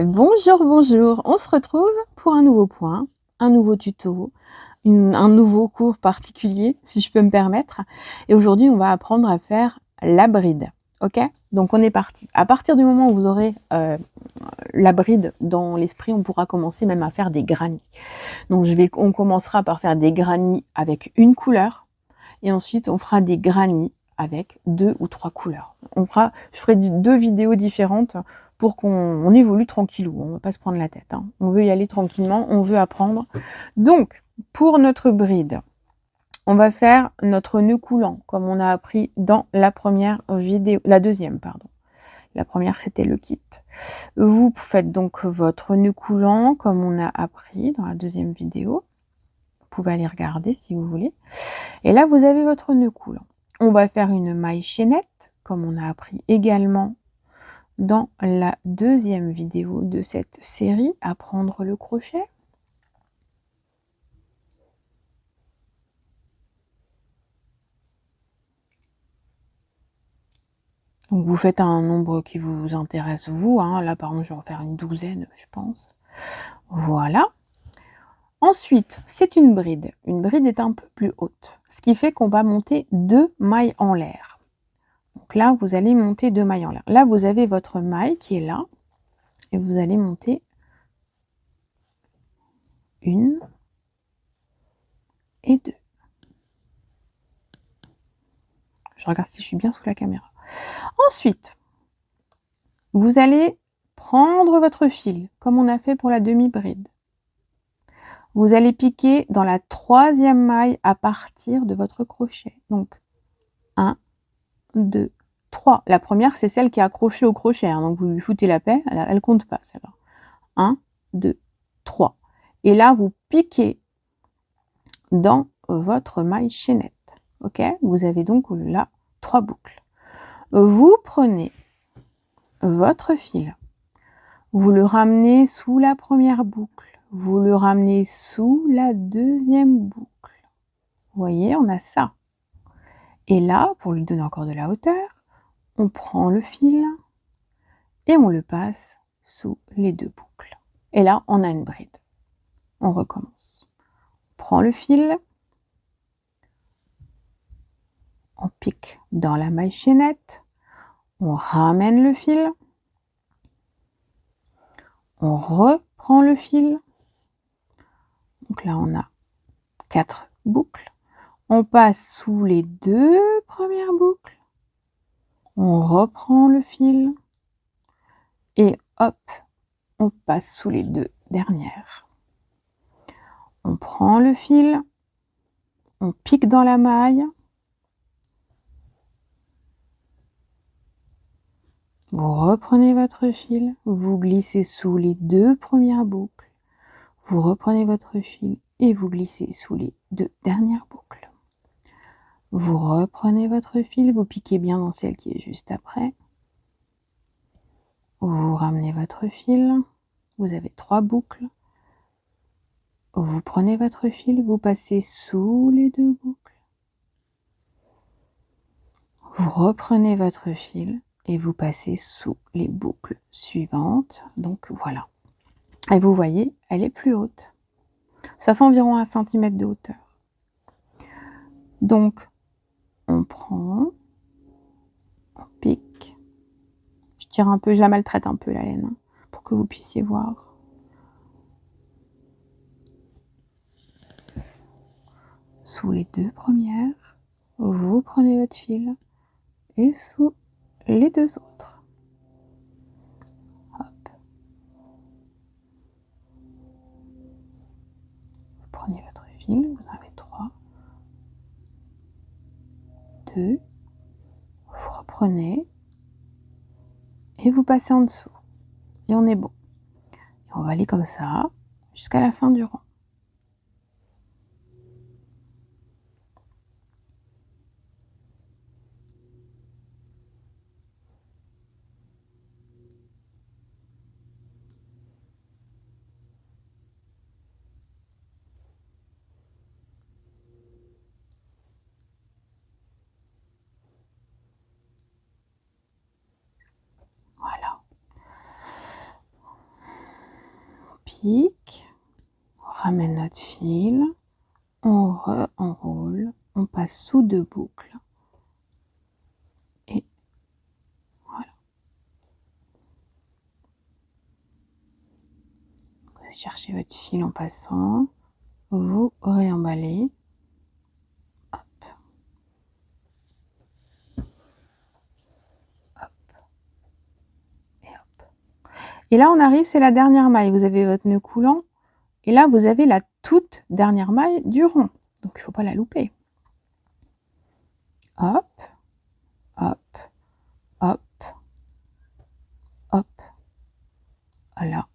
Bonjour, bonjour. On se retrouve pour un nouveau point, un nouveau tuto, un nouveau cours particulier, si je peux me permettre. Et aujourd'hui, on va apprendre à faire la bride. OK? Donc on est parti. À partir du moment où vous aurez, la bride dans l'esprit, on pourra commencer même à faire des granny. Donc on commencera par faire des granny avec une couleur et ensuite on fera des granny avec 2 ou 3 couleurs. Je ferai 2 vidéos différentes pour qu'on évolue tranquillou, on va pas se prendre la tête, hein. On veut y aller tranquillement, on veut apprendre. Donc, pour notre bride, on va faire notre nœud coulant comme on a appris dans la première vidéo, la deuxième pardon. La première c'était le kit. Vous faites donc votre nœud coulant comme on a appris dans la deuxième vidéo. Vous pouvez aller regarder si vous voulez. Et là, vous avez votre nœud coulant. On va faire une maille chaînette, comme on a appris également dans la deuxième vidéo de cette série, apprendre le crochet. Donc vous faites un nombre qui vous intéresse vous, hein. Là par exemple je vais en faire une douzaine, je pense. Voilà. Ensuite, c'est une bride. Une bride est un peu plus haute, ce qui fait qu'on va monter 2 mailles en l'air. Donc là, vous allez monter 2 mailles en l'air. Là, vous avez votre maille qui est là, et vous allez monter 1 et 2. Je regarde si je suis bien sous la caméra. Ensuite, vous allez prendre votre fil, comme on a fait pour la demi-bride. Vous allez piquer dans la 3e maille à partir de votre crochet. Donc, 1, 2, 3. La première, c'est celle qui est accrochée au crochet, hein, donc vous lui foutez la paix, elle compte pas celle-là. 1, 2, 3. Et là, vous piquez dans votre maille chaînette. OK? Vous avez donc là 3 boucles. Vous prenez votre fil, vous le ramenez sous la première boucle, vous le ramenez sous la deuxième boucle. Vous voyez, on a ça. Et là, pour lui donner encore de la hauteur, on prend le fil et on le passe sous les 2 boucles. Et là, on a une bride. On recommence. On prend le fil, on pique dans la maille chaînette, on ramène le fil, on reprend le fil. Donc là, on a 4 boucles. On passe sous les 2 premières boucles. On reprend le fil. Et hop, on passe sous les 2 dernières. On prend le fil. On pique dans la maille. Vous reprenez votre fil. Vous glissez sous les 2 premières boucles. Vous reprenez votre fil et vous glissez sous les 2 dernières boucles. Vous reprenez votre fil, vous piquez bien dans celle qui est juste après. Vous ramenez votre fil, vous avez 3 boucles. Vous prenez votre fil, vous passez sous les 2 boucles. Vous reprenez votre fil et vous passez sous les boucles suivantes. Donc voilà. Et vous voyez, elle est plus haute. Ça fait environ 1 cm de hauteur. Donc, on prend, on pique. Je tire un peu, je la maltraite un peu la laine, hein, pour que vous puissiez voir. Sous les 2 premières, vous prenez votre fil et sous les 2 autres. Hop. Vous prenez votre fil, vous en avez 3, 2, vous reprenez et vous passez en dessous. Et on est bon. Et on va aller comme ça jusqu'à la fin du rang. Voilà. pique, on ramène notre fil, on enroule, on passe sous 2 boucles. Et voilà. Vous cherchez votre fil en passant, vous réemballez. Hop. Hop. Et hop. Et là, on arrive, c'est la dernière maille. Vous avez votre nœud coulant. Et là, vous avez la toute dernière maille du rond. Donc, il ne faut pas la louper. Hop, hop, hop, hop. Voilà.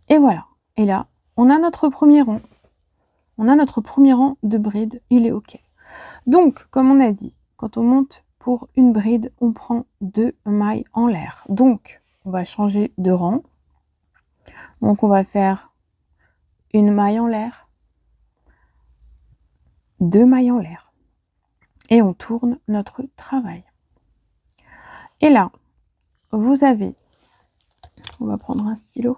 Et voilà. Et là, on a notre premier rond. On a notre premier rang de bride. Il est OK. Donc, comme on a dit, quand on monte pour une bride, on prend 2 mailles en l'air. Donc, on va changer de rang. Donc, on va faire une maille en l'air, 2 mailles en l'air. Et on tourne notre travail. Et là, vous avez, on va prendre un stylo.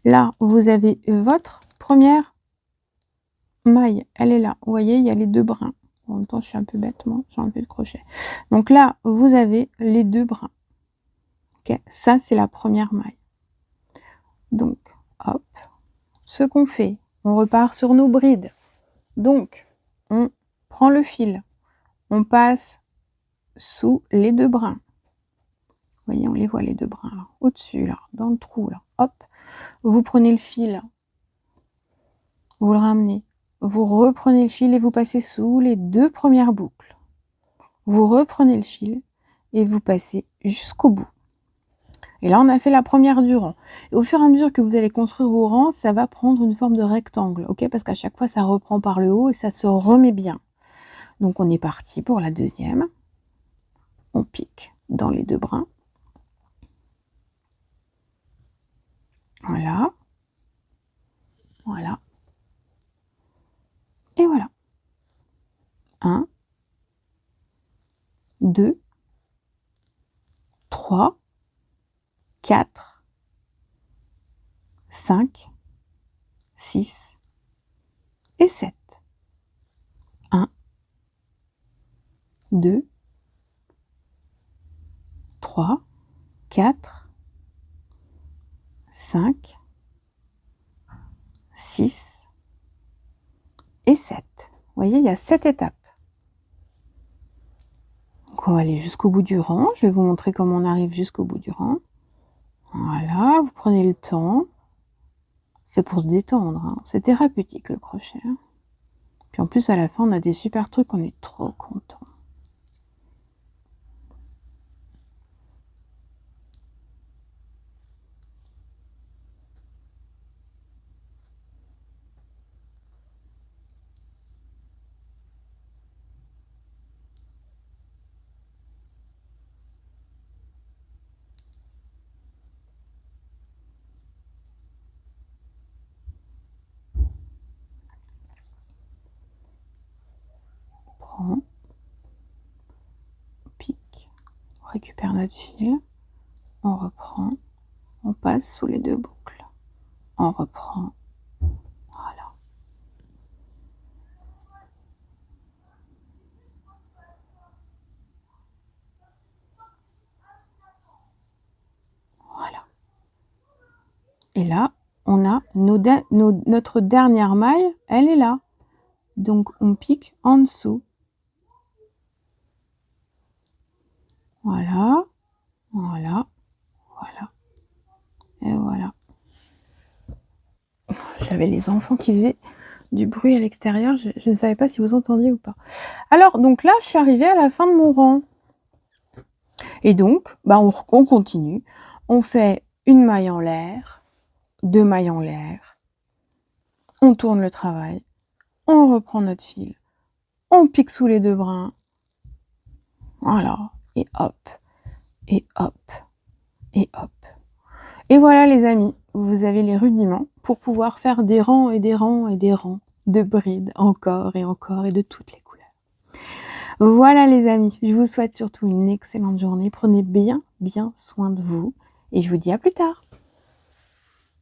Là, vous avez votre première maille. Elle est là. Vous voyez, il y a les 2 brins. En même temps, je suis un peu bête, moi, j'ai enlevé le crochet. Donc là, vous avez les 2 brins. OK, ça, c'est la première maille. Donc, hop, ce qu'on fait, on repart sur nos brides. Donc, on prend le fil, on passe sous les 2 brins. Vous voyez, on les voit les 2 brins là, au-dessus là, dans le trou là. Hop, vous prenez le fil, vous le ramenez, vous reprenez le fil et vous passez sous les 2 premières boucles. Vous reprenez le fil et vous passez jusqu'au bout. Et là, on a fait la première du rang. Et au fur et à mesure que vous allez construire vos rangs, ça va prendre une forme de rectangle, ok? Parce qu'à chaque fois, ça reprend par le haut et ça se remet bien. Donc, on est parti pour la deuxième. On pique dans les 2 brins. Voilà. Voilà. Et voilà. 1, 2, 3, 4, 5, 6 et 7. 1, 2, 3, 4, 5, 6 et 7. Vous voyez, il y a 7 étapes. Donc, on va aller jusqu'au bout du rang. Je vais vous montrer comment on arrive jusqu'au bout du rang. Voilà, vous prenez le temps. C'est pour se détendre, hein. C'est thérapeutique le crochet. Hein. Puis en plus, à la fin, on a des super trucs, on est trop content. On pique, on récupère notre fil, on reprend, on passe sous les 2 boucles, on reprend, voilà. Voilà. Et là, on a notre dernière maille, elle est là. Donc, on pique en dessous. Voilà, voilà, voilà, et voilà. J'avais les enfants qui faisaient du bruit à l'extérieur, je ne savais pas si vous entendiez ou pas. Alors, donc là, je suis arrivée à la fin de mon rang. Et donc, bah, on continue. On fait une maille en l'air, 2 mailles en l'air. On tourne le travail. On reprend notre fil. On pique sous les 2 brins. Voilà. Et hop. Et hop. Et hop. Et voilà les amis, vous avez les rudiments pour pouvoir faire des rangs et des rangs et des rangs de brides encore et encore et de toutes les couleurs. Voilà les amis, je vous souhaite surtout une excellente journée. Prenez bien soin de vous et je vous dis à plus tard.